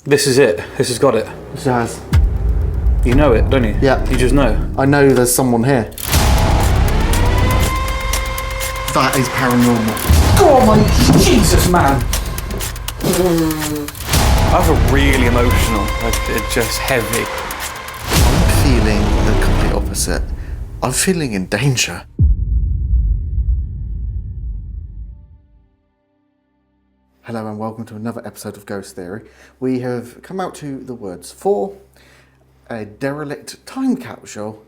This is it. This has got it. This has. You know it, don't you? Yeah. You just know. I know there's someone here. That is paranormal. Oh my Jesus, man! That's a really emotional. Like, it's just heavy. I'm feeling the complete opposite. I'm feeling in danger. Hello and welcome to another episode of Ghost Theory. We have come out to the woods for a derelict time capsule,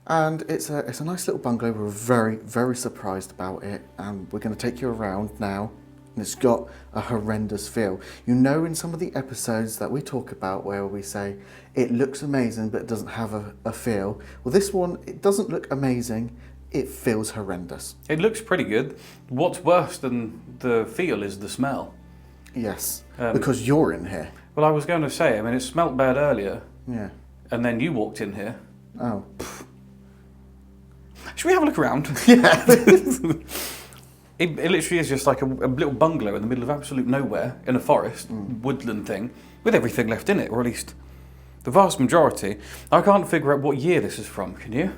and it's a nice little bungalow. We're very surprised about it, and we're going to take you around now. And it's got a horrendous feel. You know, in some of the episodes that we talk about where we say it looks amazing but it doesn't have a feel. Well, this one, it doesn't look amazing. It feels horrendous. It looks pretty good. What's worse than the feel is the smell. Yes, because you're in here. Well, I was going to say, I mean, it smelt bad earlier. Yeah. And then you walked in here. Oh. Should we have a look around? Yeah. It literally is just like a little bungalow in the middle of absolute nowhere, in a forest, woodland thing, with everything left in it, or at least the vast majority. I can't figure out what year this is from, can you?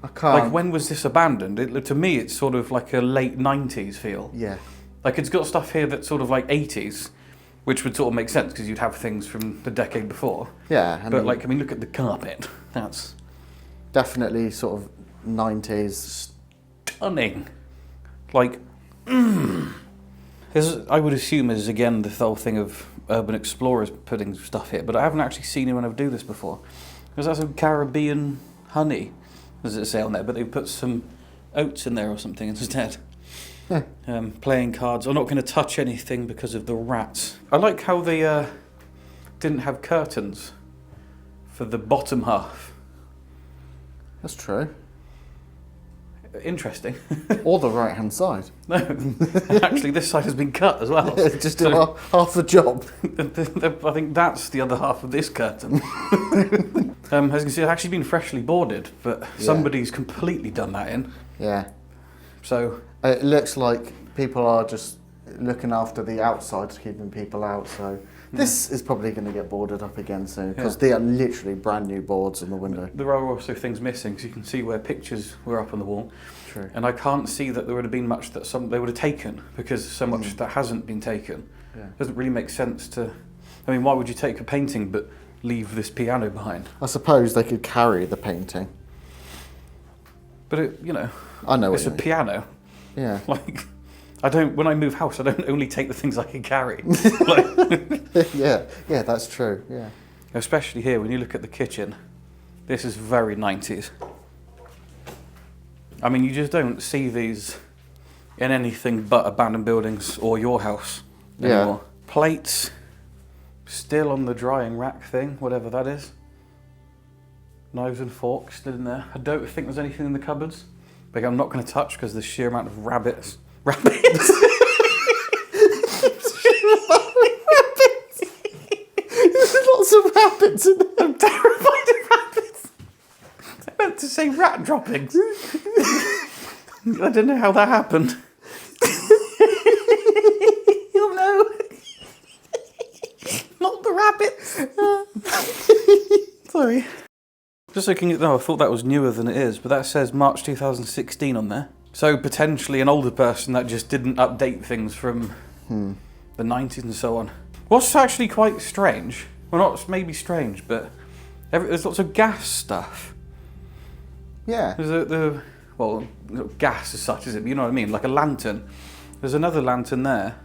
I can't. Like, when was this abandoned? To me, it's sort of like a late 90s feel. Yeah. Like, it's got stuff here that's sort of like 80s, which would sort of make sense, because you'd have things from the decade before. Yeah. But, like, I mean, look at the carpet. That's definitely sort of 90s. stunning. Like, I would assume is again the whole thing of urban explorers putting stuff here, but I haven't actually seen anyone ever do this before. Because that's some Caribbean honey, does it say on there? But they put some oats in there or something instead. Yeah. Playing cards. I'm not going to touch anything because of the rats. I like how they didn't have curtains for the bottom half. That's true. Interesting. Or the right hand side. No, actually this side has been cut as well. Just do half the job. I think that's the other half of this curtain. As you can see, it's actually been freshly boarded, but somebody's completely done that in. Yeah. So it looks like people are just looking after the outside, keeping people out, so this is probably going to get boarded up again soon, because they are literally brand new boards in the window. There are also things missing, because you can see where pictures were up on the wall. True. And I can't see that there would have been much that they would have taken, because so much that hasn't been taken. Yeah. It doesn't really make sense to... I mean, why would you take a painting but leave this piano behind? I suppose they could carry the painting. But it, you know... I know it's a piano. Yeah. Like... when I move house, I don't only take the things I can carry. Like, yeah, that's true, yeah. Especially here, when you look at the kitchen, this is very 90s. I mean, you just don't see these in anything but abandoned buildings or your house anymore. Yeah. Plates, still on the drying rack thing, whatever that is. Knives and forks still in there. I don't think there's anything in the cupboards, but I'm not going to touch because the sheer amount of rabbits. Rabbits? There's lots of rabbits in there. I'm terrified of rabbits. I meant to say rat droppings. I don't know how that happened. Oh no. Not the rabbits. Sorry. Just looking at I thought that was newer than it is, but that says March 2016 on there. So potentially an older person that just didn't update things from the 90s and so on. What's actually quite strange, well not maybe strange, but there's lots of gas stuff. Yeah. There's well, not gas as such, is it? But you know what I mean, like a lantern. There's another lantern there.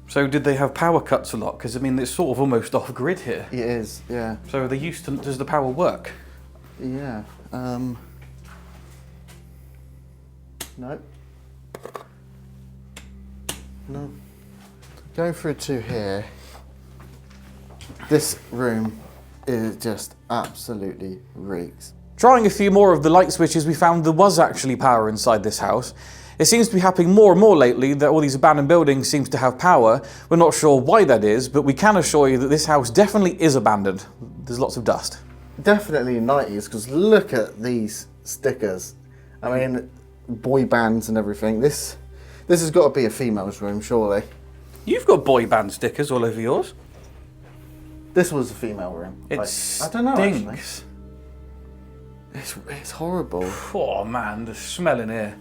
So did they have power cuts a lot? Because I mean, it's sort of almost off grid here. It is, yeah. So they used to, does the power work? Yeah. No. No. Going through to here, this room is just absolutely reeks. Trying a few more of the light switches, we found there was actually power inside this house. It seems to be happening more and more lately that all these abandoned buildings seem to have power. We're not sure why that is, but we can assure you that this house definitely is abandoned. There's lots of dust. Definitely 90s, because look at these stickers. I mean, boy bands and everything. This has got to be a female's room, surely. You've got boy band stickers all over yours. This was a female room. It I don't know, actually. stinks. It's horrible. Oh man, the smell in here.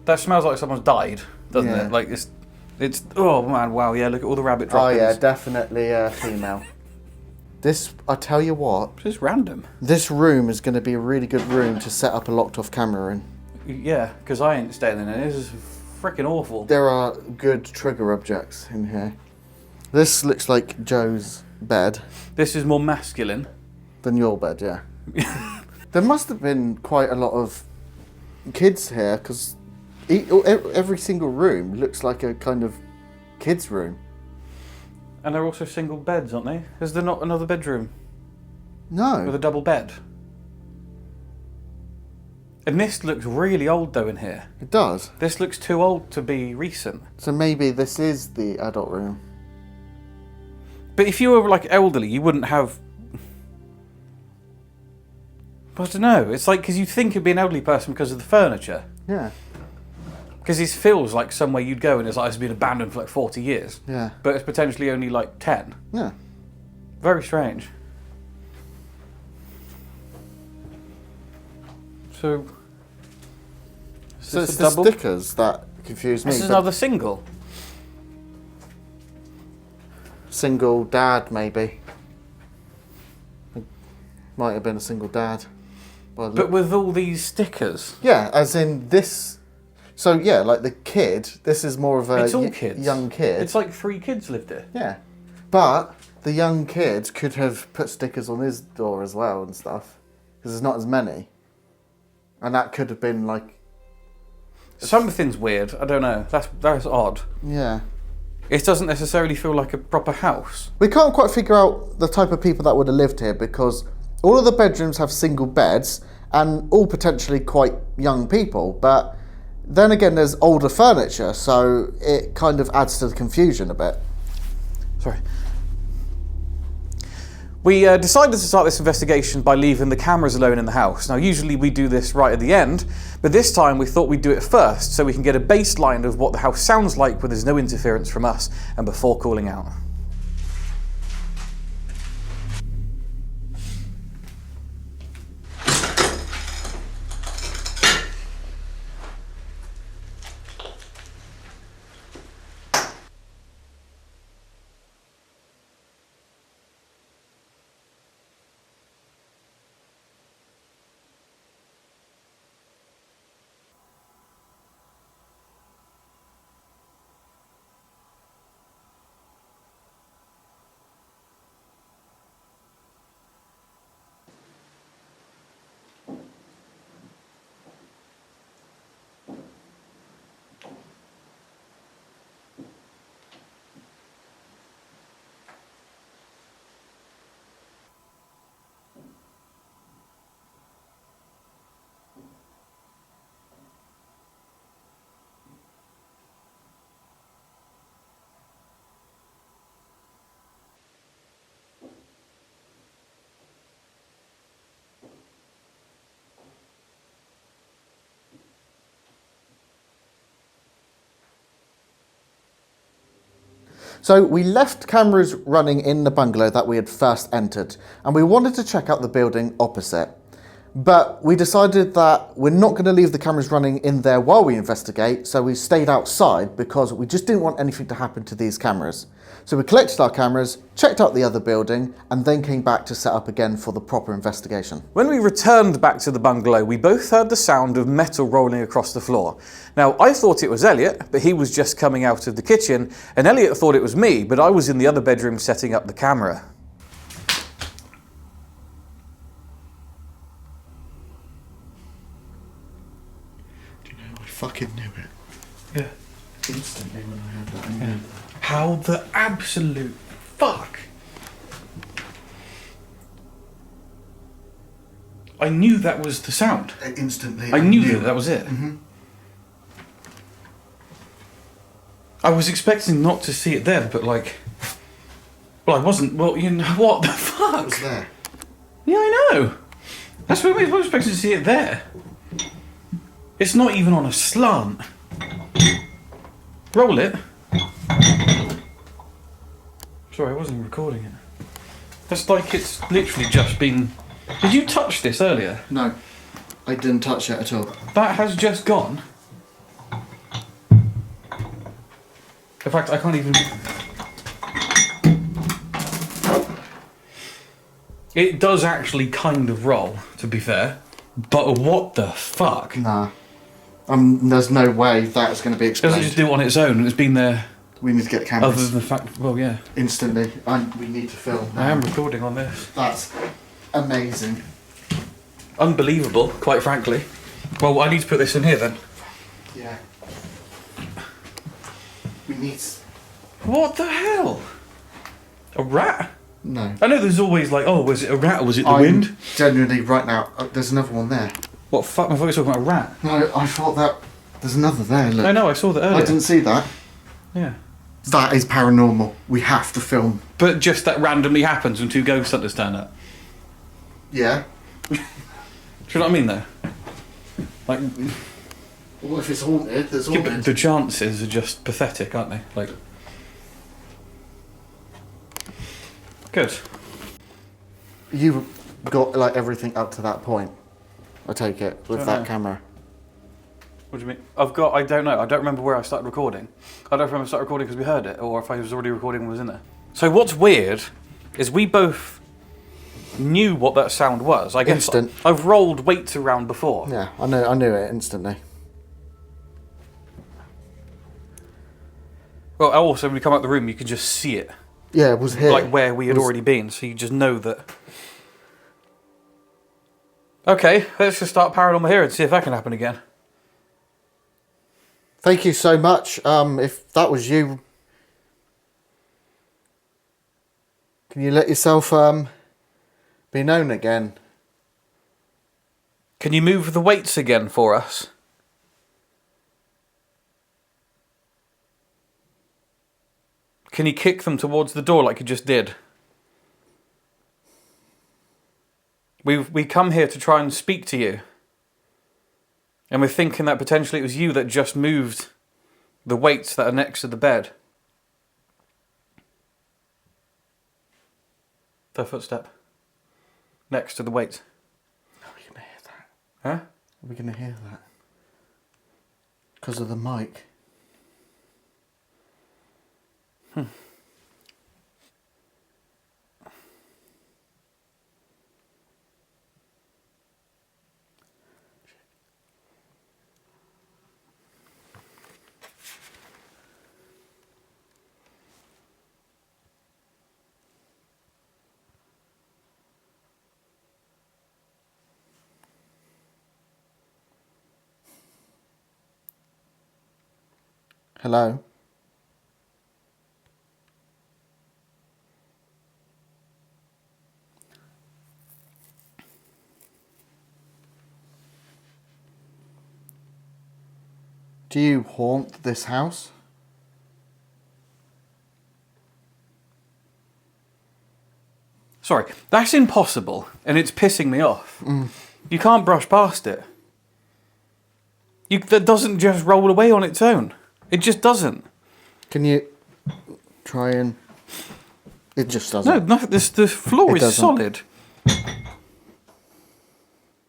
That smells like someone's died, doesn't Yeah. it? Like it's. Oh man, wow, yeah. Look at all the rabbit droppings. Oh yeah, definitely female. This, I tell you what. It's just random. This room is going to be a really good room to set up a locked-off camera in. Yeah, because I ain't staying in it. This is freaking awful. There are good trigger objects in here. This looks like Joe's bed. This is more masculine. Than your bed, yeah. There must have been quite a lot of kids here, because every single room looks like a kind of kids' room. And they're also single beds, aren't they? Is there not another bedroom No. with a double bed? And this looks really old though in here. It does. This looks too old to be recent. So maybe this is the adult room. But if you were like elderly, you wouldn't have... I don't know. It's like, because you'd think it'd be an elderly person because of the furniture. Yeah. Because this feels like somewhere you'd go and it's like it's been abandoned for like 40 years. Yeah. But it's potentially only like 10. Yeah. Very strange. So it's the stickers that confuse me. This is another single. Single dad, maybe. Might have been a single dad. But with all these stickers. Yeah, as in this. So yeah, like the kid. This is more of a It's all kids. young kid. It's like 3 kids lived here. Yeah, but the young kid could have put stickers on his door as well and stuff, because there's not as many. And that could have been like... Something's weird. I don't know. That's odd. Yeah. It doesn't necessarily feel like a proper house. We can't quite figure out the type of people that would have lived here, because all of the bedrooms have single beds and all potentially quite young people. But then again, there's older furniture, so it kind of adds to the confusion a bit. Sorry. We decided to start this investigation by leaving the cameras alone in the house. Now, usually we do this right at the end, but this time we thought we'd do it first so we can get a baseline of what the house sounds like when there's no interference from us and before calling out. So we left cameras running in the bungalow that we had first entered, and we wanted to check out the building opposite. But we decided that we're not going to leave the cameras running in there while we investigate, so we stayed outside because we just didn't want anything to happen to these cameras. So we collected our cameras, checked out the other building, and then came back to set up again for the proper investigation. When we returned back to the bungalow, we both heard the sound of metal rolling across the floor. Now, I thought it was Elliot, but he was just coming out of the kitchen, and Elliot thought it was me, but I was in the other bedroom setting up the camera. Do you know, I fucking knew it. Yeah. Instantly when I heard that. I knew. How the absolute fuck? I knew that was the sound. Instantly. I knew that was it. Mm-hmm. I was expecting not to see it then, but like... Well, I wasn't. Well, you know, what the fuck? It was there. Yeah, I know. That's what I was expecting to see it there. It's not even on a slant. Roll it. Sorry, I wasn't recording it. That's like it's literally just been... Did you touch this earlier? No, I didn't touch it at all. That has just gone. In fact, I can't even... It does actually kind of roll, to be fair. But what the fuck? Nah. There's no way that's going to be explained. Doesn't just do it on its own, and it's been there... We need to get cameras. Other than the fact... Well, yeah. Instantly. We need to film. I am recording on this. That's amazing. Unbelievable, quite frankly. Well, I need to put this in here then. Yeah. We need... What the hell? A rat? No. I know there's always like, oh, was it a rat or was it the wind? Genuinely, right now, there's another one there. What fuck? I thought you were talking about a rat. No, I thought that... There's another there, look. I know, I saw that earlier. I didn't see that. Yeah. That is paranormal. We have to film. But just that randomly happens when two ghost hunters turn up. Yeah. Do you know what I mean, though? Like... What if it's haunted? There's haunted. Yeah, but the chances are just pathetic, aren't they? Like... Good. You got, like, everything up to that point, I take it, with that camera. What do you mean? I don't know. I don't remember where I started recording. I don't remember I started recording because we heard it, or if I was already recording when I was in there. So what's weird is we both knew what that sound was. I guess Instant. I've rolled weights around before. Yeah, I knew it instantly. Well, also when we come out the room, you can just see it. Yeah, it was here. Like where we had already been, so you just know that. Okay, let's just start paranormal here and see if that can happen again. Thank you so much. If that was you, can you let yourself be known again? Can you move the weights again for us? Can you kick them towards the door like you just did? We come here to try and speak to you. And we're thinking that potentially it was you that just moved the weights that are next to the bed. The footstep. Next to the weights. Are we going to hear that? Huh? Are we going to hear that? Because of the mic. Hello? Do you haunt this house? Sorry, that's impossible, and it's pissing me off. You can't brush past it. That doesn't just roll away on its own. It just doesn't. Can you try and... It just doesn't. No, the floor is solid.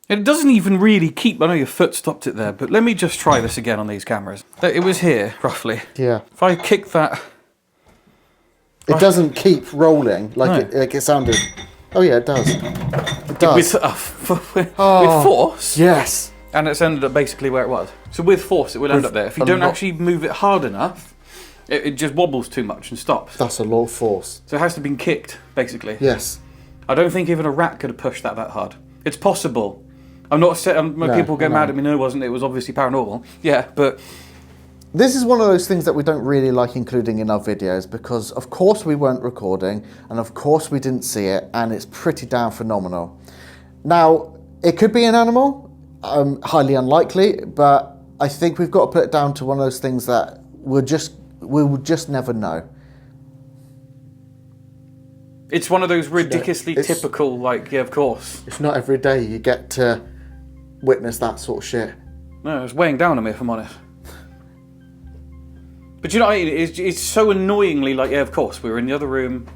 It doesn't even really keep... I know your foot stopped it there, but let me just try this again on these cameras. It was here, roughly. Yeah. If I kick that... It doesn't keep rolling like it sounded. Oh yeah, it does. It does. With force? Yes. And it's ended up basically where it was. So with force, it will end up there. If you don't actually move it hard enough, it just wobbles too much and stops. That's a lot of force. So it has to have been kicked, basically. Yes. I don't think even a rat could have pushed that hard. It's possible. I'm not saying... people get mad at me, no, it wasn't. It was obviously paranormal. Yeah, but... This is one of those things that we don't really like including in our videos because, of course, we weren't recording and, of course, we didn't see it, and it's pretty damn phenomenal. Now, it could be an animal. Highly unlikely, but I think we've got to put it down to one of those things that we will just never know. It's one of those ridiculously typical, like, yeah, of course. It's not every day you get to witness that sort of shit. No, it's weighing down on me, if I'm honest. But you know what I mean? It's so annoyingly like, yeah, of course, we were in the other room.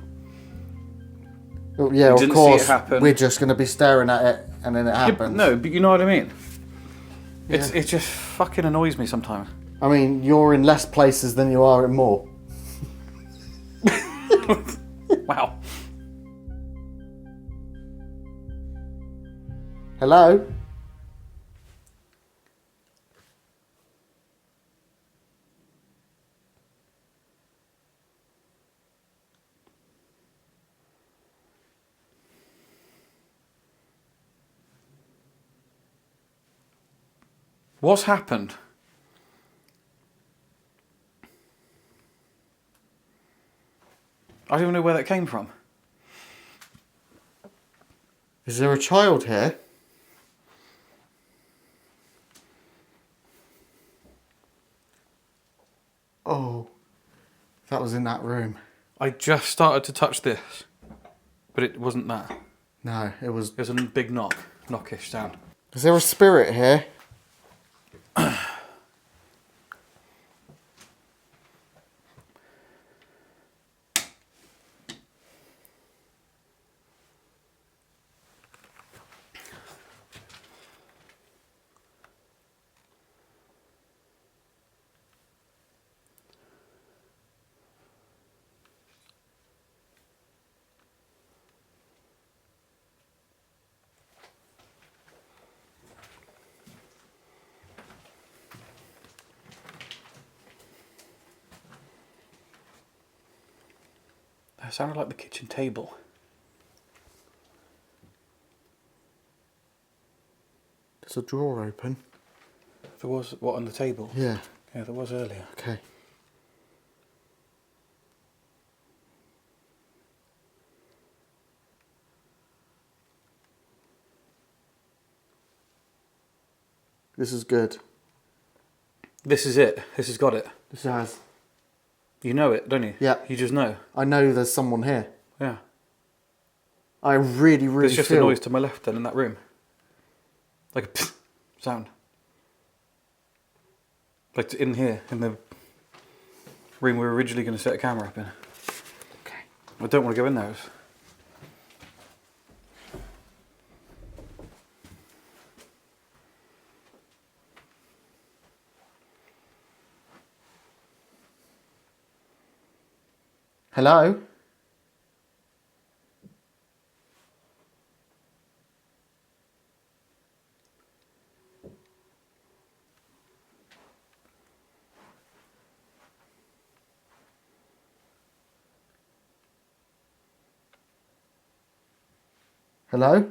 Well, yeah, You of didn't course. see it happen. We're just going to be staring at it, and then it happens. No, but you know what I mean. Yeah. It just fucking annoys me sometimes. I mean, you're in less places than you are in more. Wow. Hello? What's happened? I don't even know where that came from. Is there a child here? Oh, that was in that room. I just started to touch this, but it wasn't that. No, it was... It was a big knockish sound. Is there a spirit here? That sounded like the kitchen table. There's a drawer open. There was, what, on the table? Yeah. Yeah, there was earlier. Okay. This is good. This is it. This has got it. This has... You know it, don't you? Yeah. You just know. I know there's someone here. Yeah. I really There's just feel... a noise to my left then in that room. Like a pfft sound. Like in here, in the room we were originally going to set a camera up in. Okay. I don't want to go in there. Hello? Hello?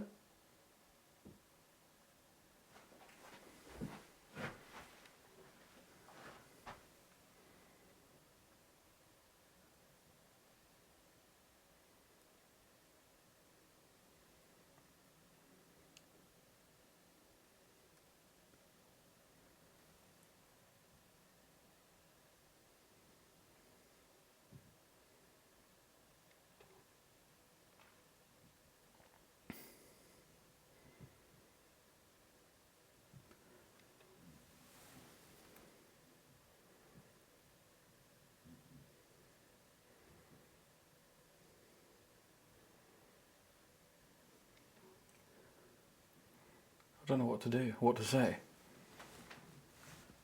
I don't know what to do, what to say.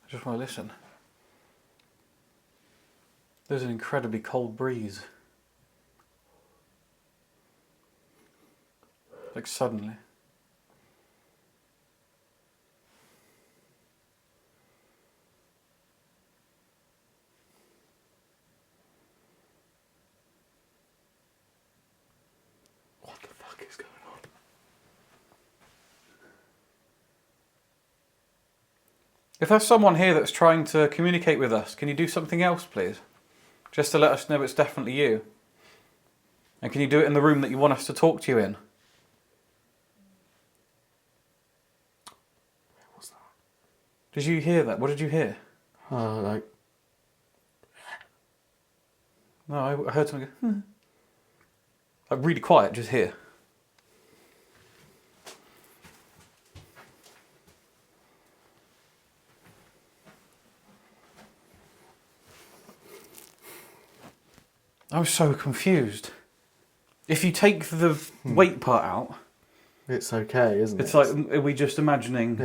I just want to listen. There's an incredibly cold breeze. Like suddenly. What the fuck is going on? If there's someone here that's trying to communicate with us, can you do something else, please? Just to let us know it's definitely you. And can you do it in the room that you want us to talk to you in? What was that? Did you hear that? What did you hear? Like... No, I heard something go, hmm. Like really quiet, just here. I was so confused. If you take the weight part out, it's okay, isn't it? it's like, are we just imagining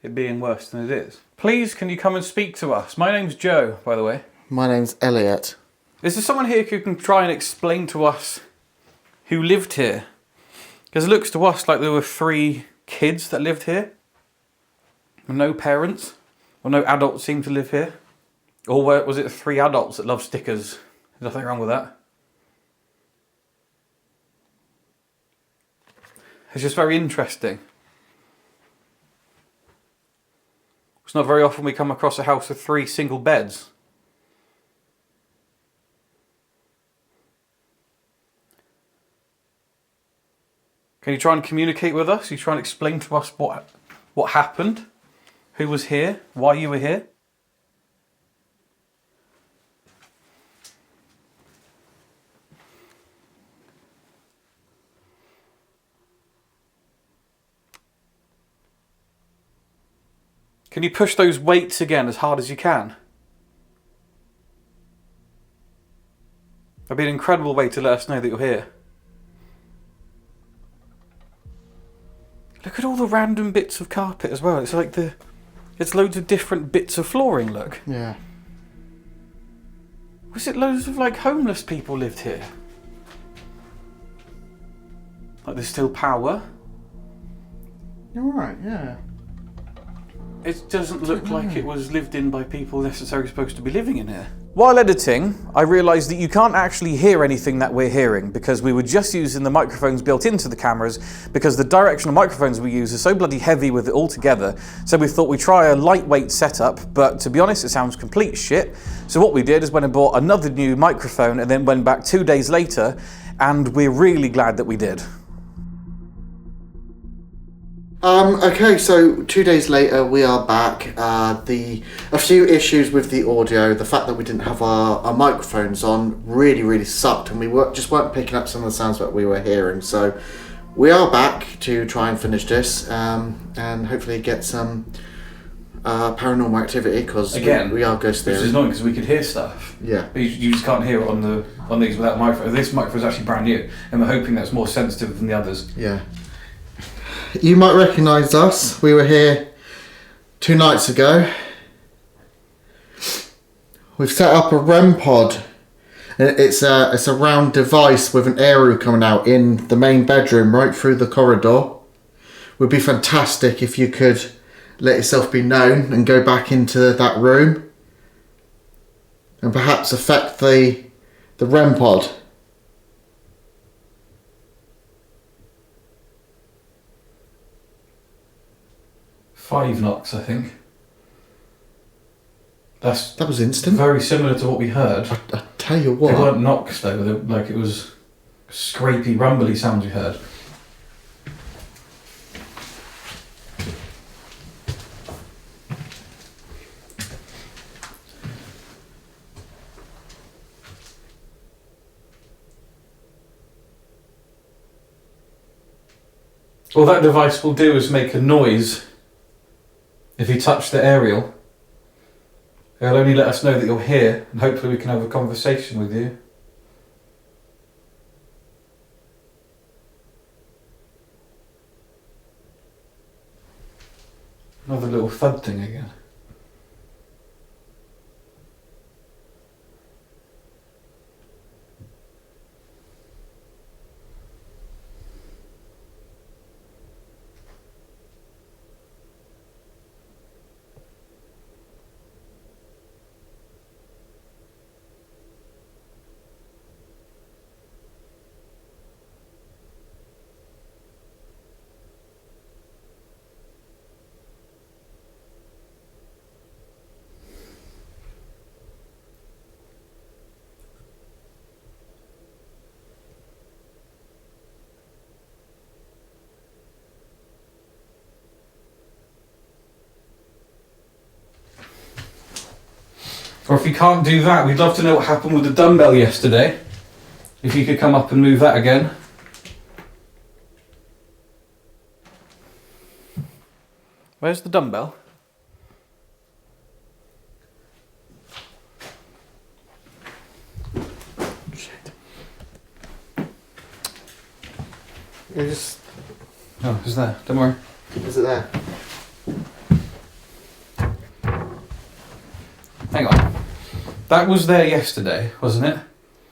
it being worse than it is? Please, can you come and speak to us? My name's Joe, by the way. My name's Elliot. Is there someone here who can try and explain to us who lived here? Because it looks to us like there were 3 kids that lived here. No parents. Or no adults seem to live here. Or was it 3 adults that love stickers? There's nothing wrong with that. It's just very interesting. It's not very often we come across a house with 3 single beds. Can you try and communicate with us? You try and explain to us what happened? Who was here? Why you were here? Can you push those weights again as hard as you can? That'd be an incredible way to let us know that you're here. Look at all the random bits of carpet as well. It's like it's loads of different bits of flooring, look. Yeah. Was it loads of like homeless people lived here? Like there's still power. You're right, yeah. It doesn't look like it was lived in by people necessarily supposed to be living in here. While editing, I realised that you can't actually hear anything that we're hearing because we were just using the microphones built into the cameras because the directional microphones we use are so bloody heavy with it all together. So we thought we'd try a lightweight setup, but to be honest, it sounds complete shit. So what we did is went and bought another new microphone and then went back 2 days later, and we're really glad that we did. Okay, so 2 days later we are back. A few issues with the audio, the fact that we didn't have our microphones on really sucked, and we just weren't picking up some of the sounds that we were hearing. So we are back to try and finish this and hopefully get some paranormal activity, because we are ghost theory. Which is annoying because we could hear stuff. Yeah. But you just can't hear it on these without a microphone. This microphone is actually brand new, and we're hoping that's more sensitive than the others. Yeah. You might recognise us. We were here 2 nights ago. We've set up a REM pod. It's a round device with an aerial coming out in the main bedroom right through the corridor. Would be fantastic if you could let yourself be known and go back into that room and perhaps affect the REM pod. Five knocks, I think. That was instant. Very similar to what we heard. I tell you what. They weren't knocks though, like it was scrapey, rumbly sounds we heard. All that device will do is make a noise. If you touch the aerial, it'll only let us know that you're here, and hopefully we can have a conversation with you. Another little thud thing again. Or if you can't do that, we'd love to know what happened with the dumbbell yesterday. If you could come up and move that again. Where's the dumbbell? Shit. You just... Oh, it's there. Don't worry. Is it there? Hang on. That was there yesterday, wasn't it?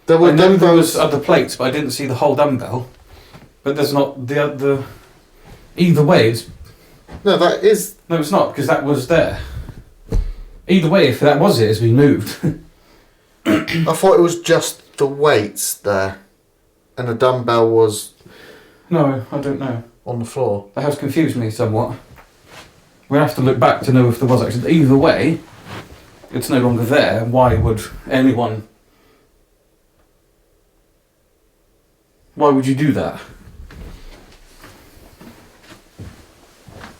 There were I know there dumbbells. was other plates, but I didn't see the whole dumbbell. But there's not the. Either way, it's No, that is... no, it's not because that was there. Either way, if that was it, it's been moved. I thought it was just the weights there. And the dumbbell was No, I don't know. on the floor. That has confused me somewhat. We'll have to look back to know if there was actually. Either way, it's no longer there. Why would anyone? Why would you do that?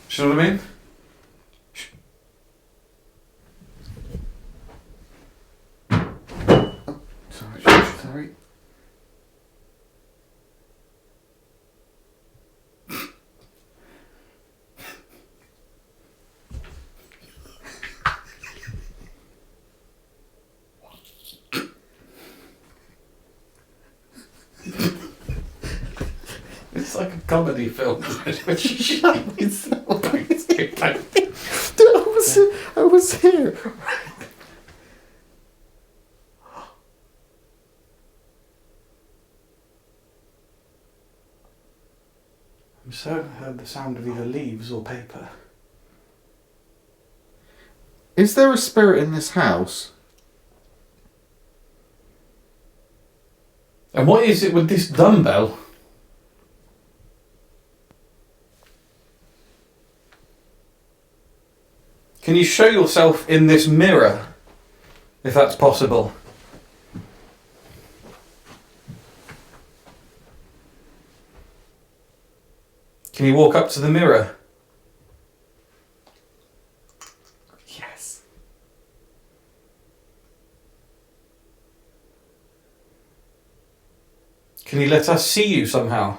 Do you know what I mean? Sorry. It's like a comedy film. It's not. I was here. I'm certain I heard the sound of either leaves or paper. Is there a spirit in this house? And what is it with this dumbbell? Can you show yourself in this mirror, if that's possible? Can you walk up to the mirror? Yes. Can you let us see you somehow?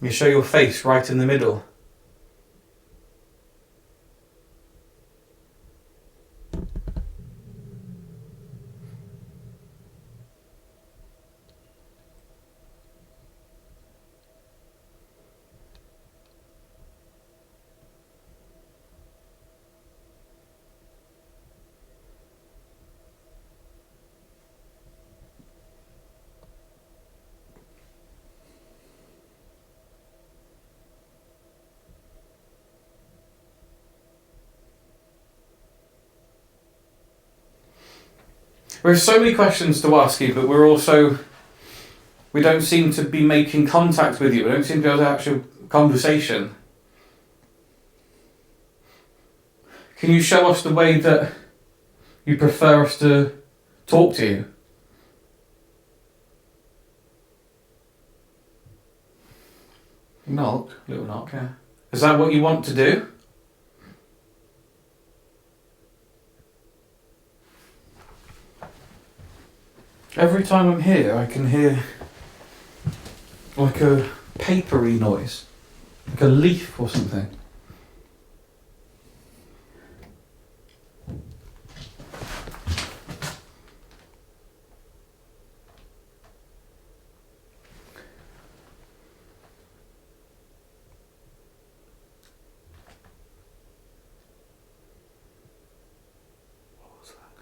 You show your face right in the middle. We have so many questions to ask you, but we don't seem to be making contact with you. We don't seem to be able to have actual conversation. Can you show us the way that you prefer us to talk to you? Knock. Little knock, yeah. Is that what you want to do? Every time I'm here, I can hear like a papery noise, like a leaf or something.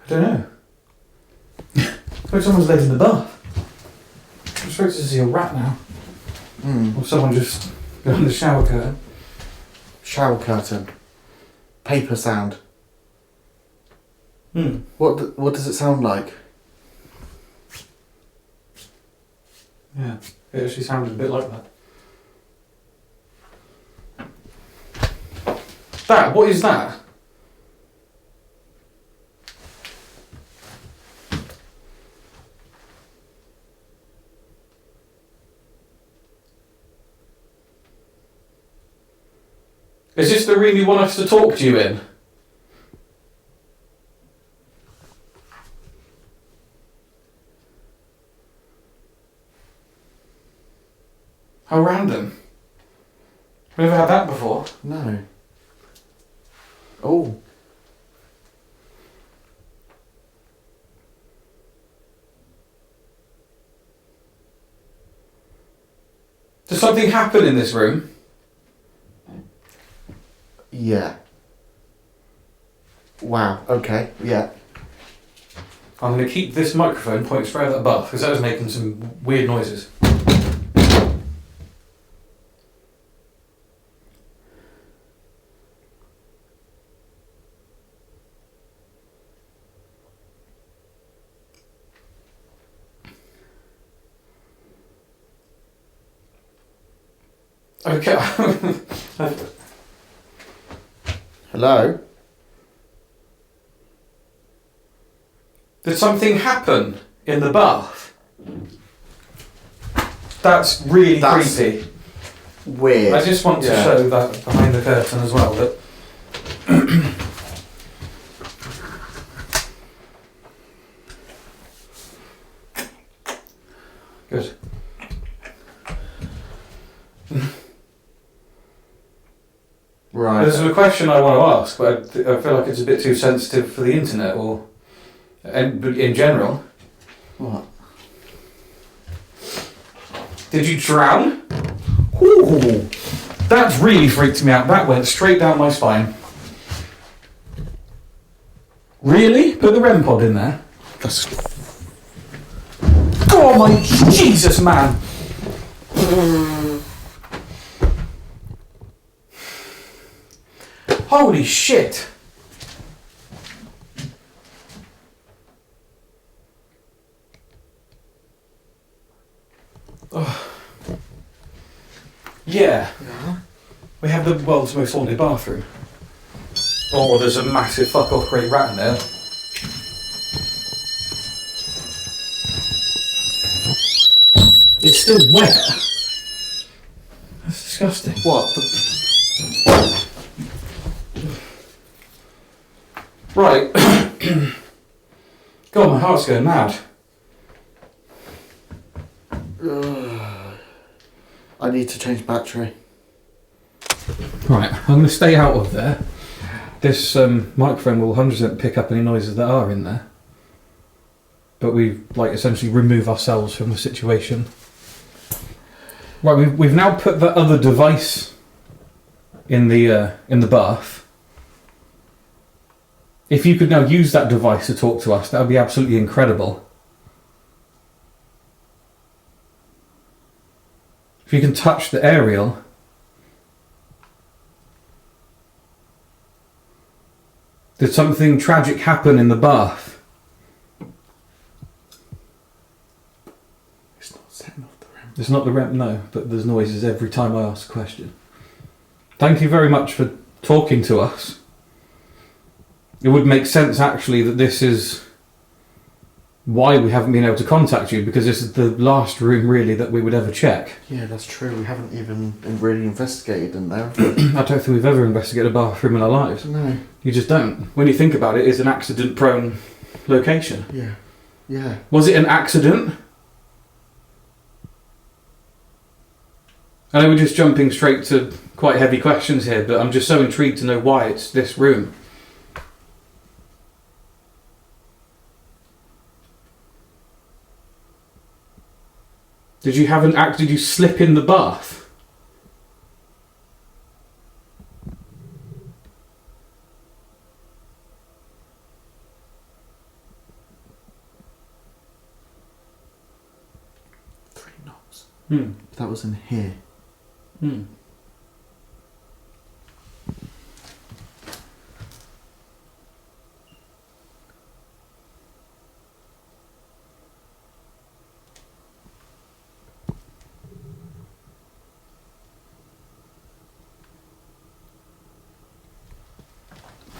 I don't know. Like someone's laid in the bath. I'm supposed to see a rat now. Or someone just behind the shower curtain. Shower curtain. Paper sound. What does it sound like? Yeah, it actually sounded a bit like that. What is that? Is this the room you want us to talk to you in? How random. We've never had that before. No. Oh. Does something happen in this room? Yeah. Wow. Okay. Yeah. I'm going to keep this microphone pointed straight at the bath because that was making some weird noises. Okay. Hello? Did something happen in the bath? That's really creepy. Weird. I just want to show that behind the curtain as well. That good. Right. There's a question I want to ask, but I feel like it's a bit too sensitive for the internet or in general. What? Did you drown? Ooh, that really freaked me out. That went straight down my spine. Really? Put the REM pod in there? Oh my Jesus, man! Holy shit! Oh. Yeah. We have the world's most haunted bathroom. Oh, there's a massive fuck off great rat in there. It's still wet. That's disgusting. What? Right. God, my heart's going mad. I need to change battery. Right, I'm going to stay out of there. This microphone will 100% pick up any noises that are in there. But we essentially remove ourselves from the situation. Right, we've now put the other device in the bath. If you could now use that device to talk to us, that would be absolutely incredible. If you can touch the aerial. Did something tragic happen in the bath? It's not setting off the REM. It's not the REM, no, but there's noises every time I ask a question. Thank you very much for talking to us. It would make sense actually that this is why we haven't been able to contact you, because this is the last room really that we would ever check. Yeah, that's true. We haven't even really investigated in there, have we? I don't think we've ever investigated a bathroom in our lives. No. You just don't. When you think about it, it's an accident-prone location. Yeah. Yeah. Was it an accident? I know we're just jumping straight to quite heavy questions here, but I'm just so intrigued to know why it's this room. Did you have did you slip in the bath? Three knocks. Hmm. That was in here. Hmm.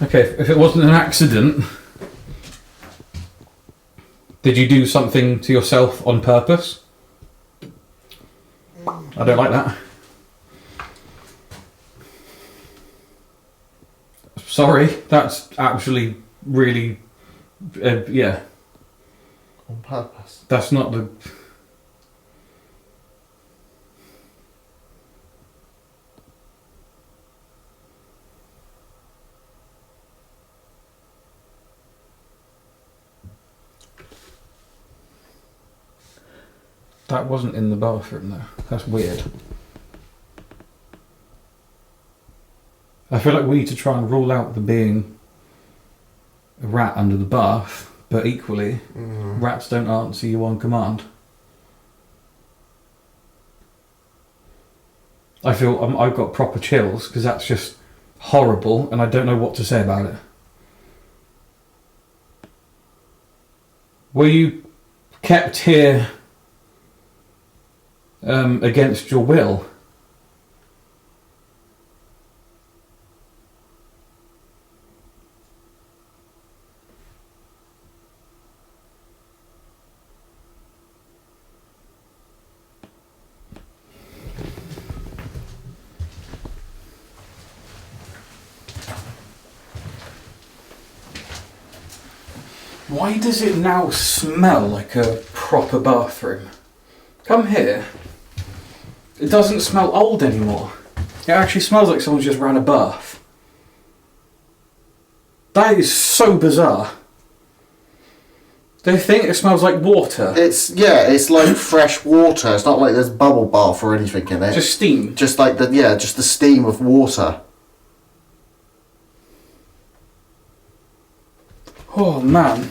Okay, if it wasn't an accident, did you do something to yourself on purpose? I don't like that. Sorry, that's actually really, yeah. On purpose. That's not the... That wasn't in the bathroom though. That's weird. I feel like we need to try and rule out there being a rat under the bath, but equally, rats don't answer you on command. I feel I've got proper chills because that's just horrible and I don't know what to say about it. Were you kept here against your will? Why does it now smell like a proper bathroom? Come here. It doesn't smell old anymore. It actually smells like someone's just ran a bath. That is so bizarre. They think it smells like water. It's like fresh water. It's not like there's bubble bath or anything in it. Just steam. Just like just the steam of water. Oh man.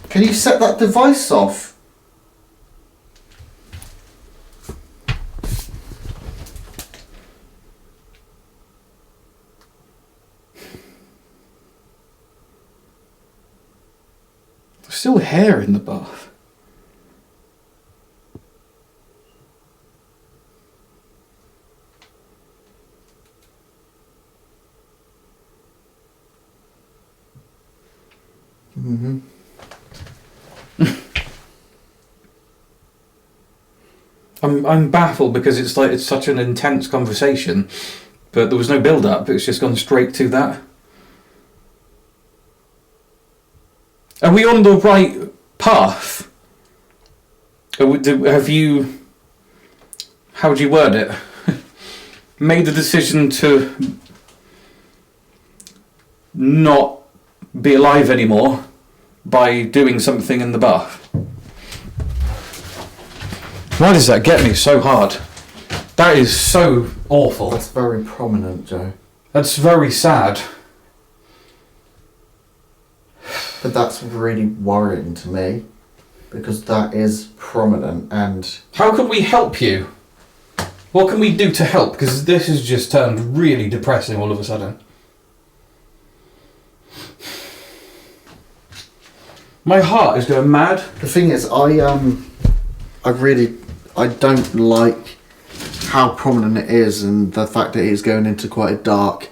Can you set that device off? There's still hair in the bath. Mm-hmm. I'm baffled because it's such an intense conversation, but there was no build up. It's just gone straight to that. Are we on the right path? Have you, how would you word it, made the decision to not be alive anymore by doing something in the bath? Why does that get me so hard? That is so awful. That's very prominent, Joe. That's very sad. But that's really worrying to me, because that is prominent. And how can we help you? What can we do to help? Because this has just turned really depressing all of a sudden. My heart is going mad. The thing is, I don't like how prominent it is, and the fact that it's going into quite a dark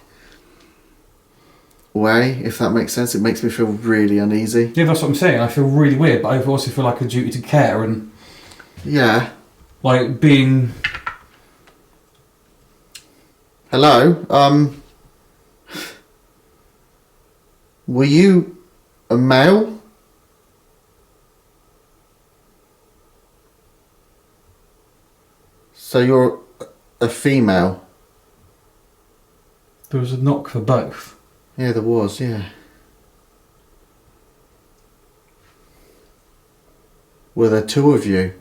way, if that makes sense. It makes me feel really uneasy. Yeah, that's what I'm saying. I feel really weird, but I also feel like a duty to care and... Yeah. Like being... Hello? Were you a male? So you're a female? There was a knock for both. Yeah, there was, yeah. Were there two of you?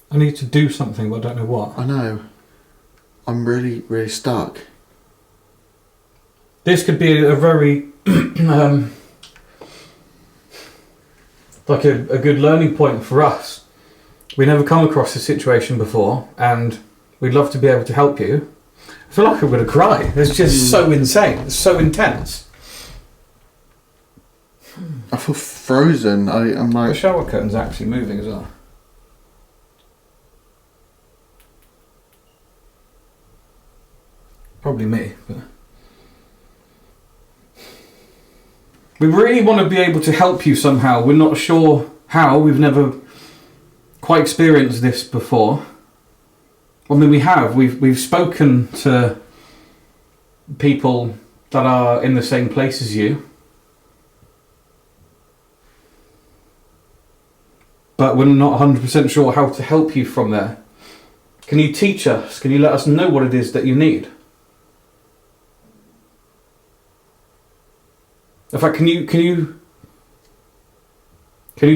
I need to do something, but I don't know what. I know. I'm really, really stuck. This could be a very... like a good learning point for us. We never come across this situation before, and we'd love to be able to help you. I feel like I'm going to cry. It's just so insane. It's so intense. I feel frozen. I'm like... The shower curtain's actually moving as well. Probably me, but... We really want to be able to help you somehow. We're not sure how. We've never quite experienced this before. I mean, we have. We've spoken to people that are in the same place as you, but we're not 100% sure how to help you from there. Can you teach us? Can you let us know what it is that you need? In fact, can you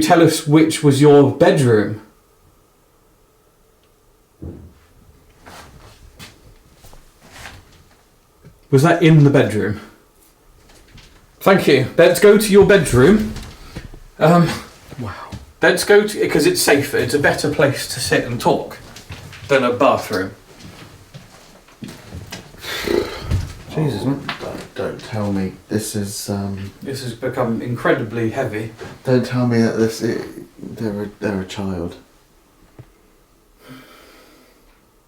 tell us which was your bedroom? Was that in the bedroom? Thank you. Let's go to your bedroom. Wow. Let's go to, because it's safer. It's a better place to sit and talk than a bathroom. Jesus, man. Don't tell me this is. This has become incredibly heavy. Don't tell me that they're a child.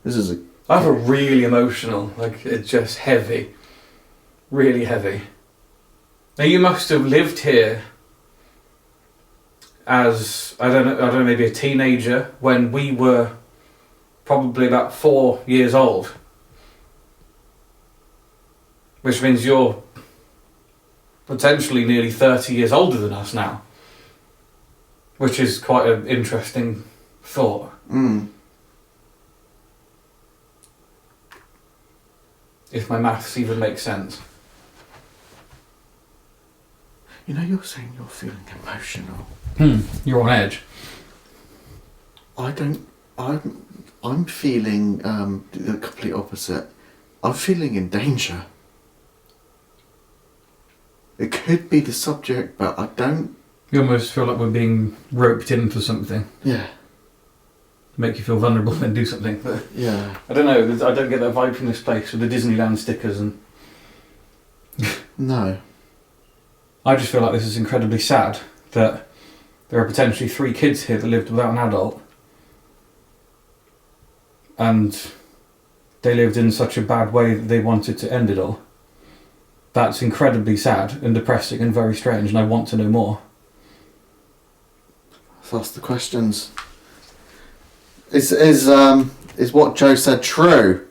This is a. I feel really emotional. Like, it's just heavy, really heavy. Now, you must have lived here as I don't know, maybe a teenager when we were probably about 4 years old. Which means you're potentially nearly 30 years older than us now. Which is quite an interesting thought. If my maths even makes sense. You know, you're saying you're feeling emotional. You're on edge. I'm feeling the complete opposite. I'm feeling in danger. It could be the subject, but I don't... You almost feel like we're being roped into something. Yeah. Make you feel vulnerable and do something. But yeah. I don't know, I don't get that vibe from this place with the Disneyland stickers and... No. I just feel like this is incredibly sad that there are potentially 3 kids here that lived without an adult. And they lived in such a bad way that they wanted to end it all. That's incredibly sad and depressing and very strange, and I want to know more. Let's ask the questions. Is what Joe said true?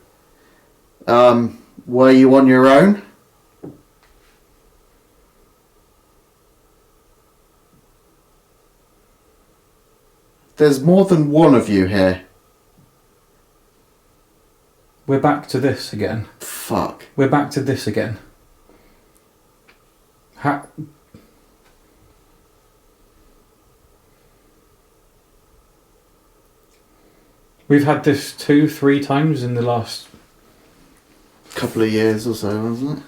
Were you on your own? There's more than one of you here. We're back to this again. Fuck. We're back to this again. We've had this 2-3 times in the last... couple of years or so, wasn't it?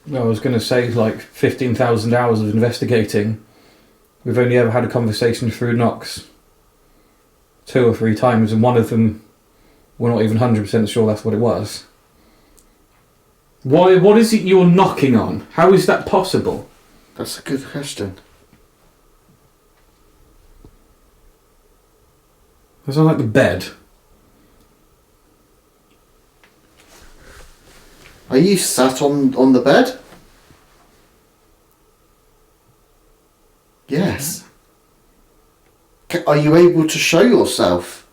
Well, I was going to say like 15,000 hours of investigating. We've only ever had a conversation through knocks 2 or 3 times, and one of them we're not even 100% sure that's what it was. Why? What is it you're knocking on? How is that possible? That's a good question. It's not like the bed. Are you sat on the bed? Yes. Are you able to show yourself?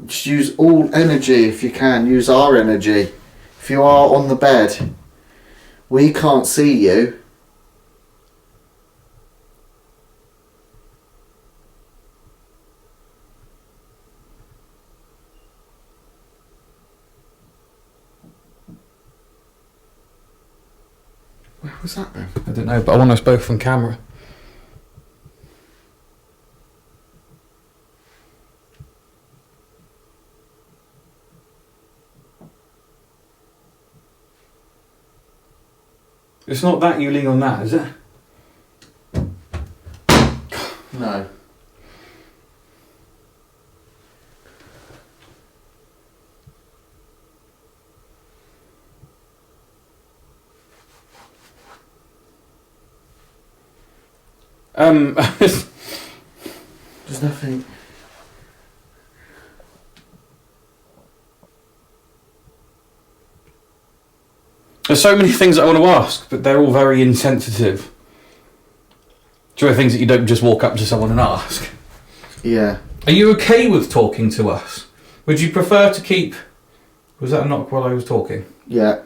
Just use all energy if you can. Use our energy. If you are on the bed, we can't see you. Where was that then? I don't know, but I want us both on camera. It's not that you lean on that, is it? No. There's nothing. There's so many things I want to ask, but they're all very insensitive. Do things that you don't just walk up to someone and ask. Yeah. Are you okay with talking to us? Would you prefer to keep... Was that a knock while I was talking? Yeah.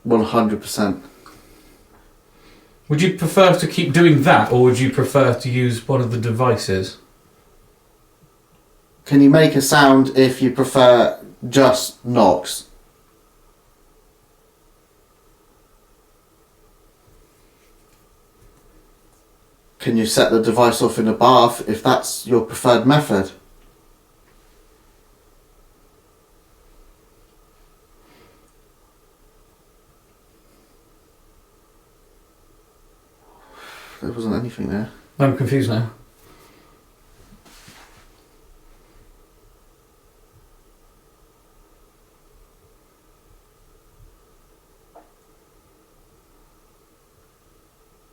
100%. Would you prefer to keep doing that, or would you prefer to use one of the devices? Can you make a sound if you prefer just knocks? Can you set the device off in a bath if that's your preferred method? There wasn't anything there. I'm confused now.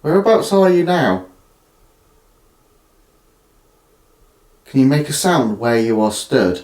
Whereabouts are you now? Can you make a sound where you are stood?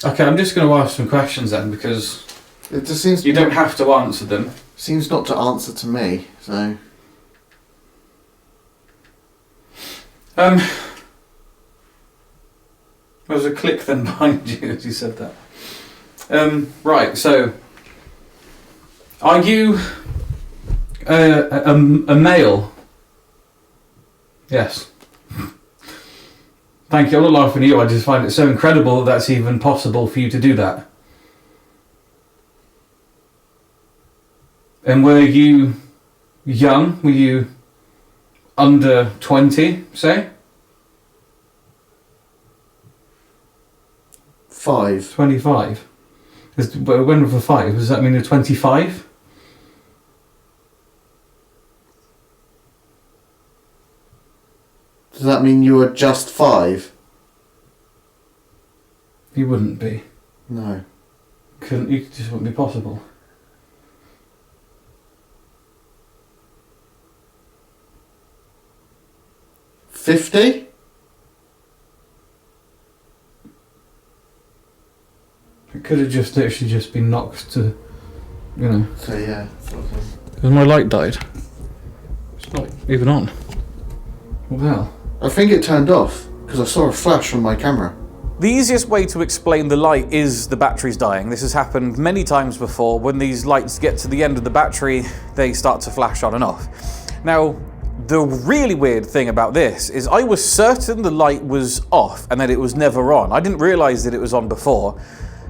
Okay, I'm just going to ask some questions then, because It just seems you don't have to answer them. seems not to answer to me. So There was a click then behind you as you said that. Right, so are you a male? Yes. Thank you. I'm not laughing at you. I just find it so incredible that that's even possible for you to do that. And were you young? Were you under 20, say? 5. 25. When with a 5, does that mean you're 25? Does that mean you are just 5? You wouldn't be. No. You just wouldn't be possible. $50? It could have just literally just been knocked to, you know. So yeah. Because my light died. It's not even on. What the hell? I think it turned off because I saw a flash from my camera. The easiest way to explain the light is the battery's dying. This has happened many times before. When these lights get to the end of the battery, they start to flash on and off. Now, the really weird thing about this is I was certain the light was off and that it was never on. I didn't realise that it was on before,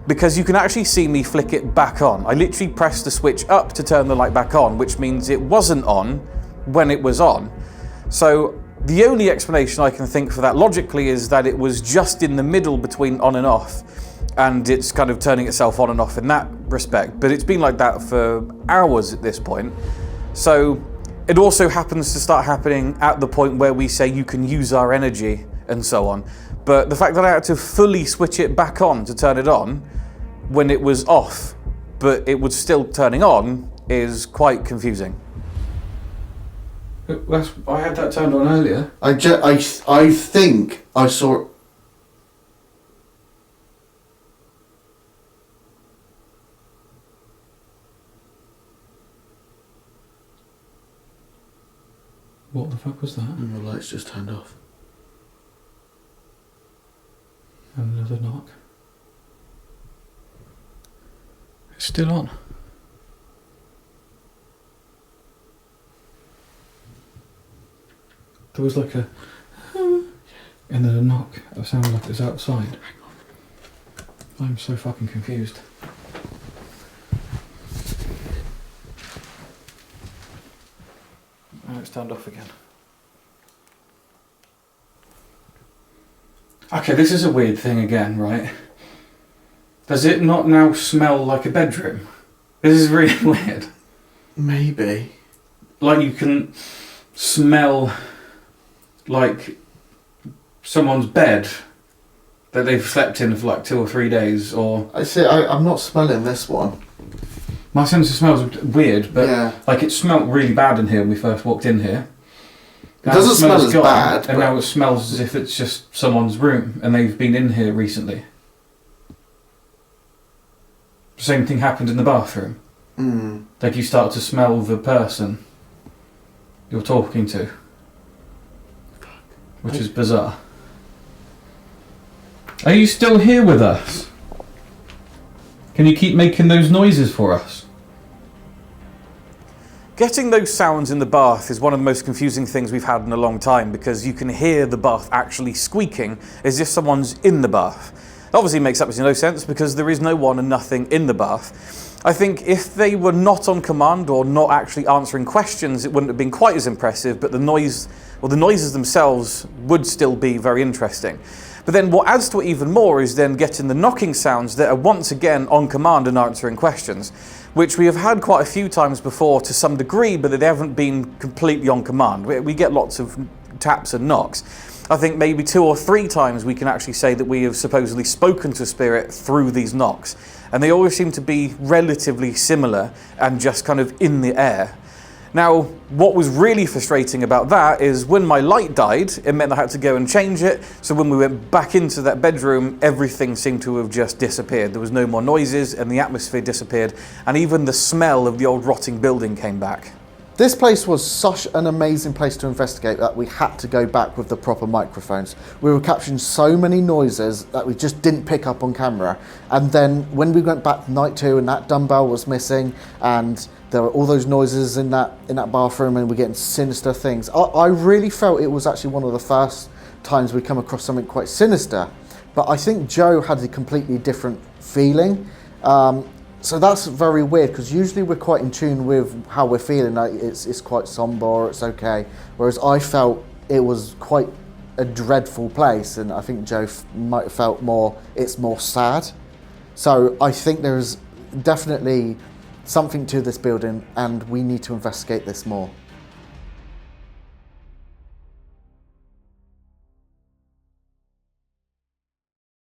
because you can actually see me flick it back on. I literally pressed the switch up to turn the light back on, which means it wasn't on when it was on. So the only explanation I can think for that logically is that it was just in the middle between on and off, and it's kind of turning itself on and off in that respect. But it's been like that for hours at this point. So it also happens to start happening at the point where we say you can use our energy and so on. But the fact that I had to fully switch it back on to turn it on when it was off, but it was still turning on, is quite confusing. I had that turned on earlier. I think I saw. What the fuck was that? And the lights just turned off. And another knock. It's still on. There was like a and then a knock. It sounded like it was outside. I'm so fucking confused. Now it's turned off again. Okay, this is a weird thing again, right? Does it not now smell like a bedroom? This is really weird. Maybe. Like you can smell like someone's bed that they've slept in for like 2 or 3 days, or... I see, I'm not smelling this one. My sense of smell is weird, but Yeah. like it smelt really bad in here when we first walked in here. It doesn't smell as bad. And now it smells as if it's just someone's room and they've been in here recently. Same thing happened in the bathroom. Like you start to smell the person you're talking to, which is bizarre. Are you still here with us? Can you keep making those noises for us? Getting those sounds in the bath is one of the most confusing things we've had in a long time, because you can hear the bath actually squeaking as if someone's in the bath. It obviously makes absolutely no sense because there is no one and nothing in the bath. I think if they were not on command or not actually answering questions, it wouldn't have been quite as impressive, but the noises themselves would still be very interesting. But then what adds to it even more is then getting the knocking sounds that are once again on command and answering questions, which we have had quite a few times before to some degree, but they haven't been completely on command. We get lots of taps and knocks. I think maybe 2 or 3 times we can actually say that we have supposedly spoken to spirit through these knocks. And they always seem to be relatively similar and just kind of in the air. Now, what was really frustrating about that is when my light died, it meant I had to go and change it. So when we went back into that bedroom, everything seemed to have just disappeared. There was no more noises and the atmosphere disappeared. And even the smell of the old rotting building came back. This place was such an amazing place to investigate that we had to go back with the proper microphones. We were capturing so many noises that we just didn't pick up on camera. And then when we went back night 2 and that dumbbell was missing and there were all those noises in that bathroom and we're getting sinister things. I really felt it was actually one of the first times we come across something quite sinister. But I think Joe had a completely different feeling. So that's very weird because usually we're quite in tune with how we're feeling. Like it's quite somber, it's okay. Whereas I felt it was quite a dreadful place, and I think Joe might have felt it's more sad. So I think there's definitely something to this building, and we need to investigate this more.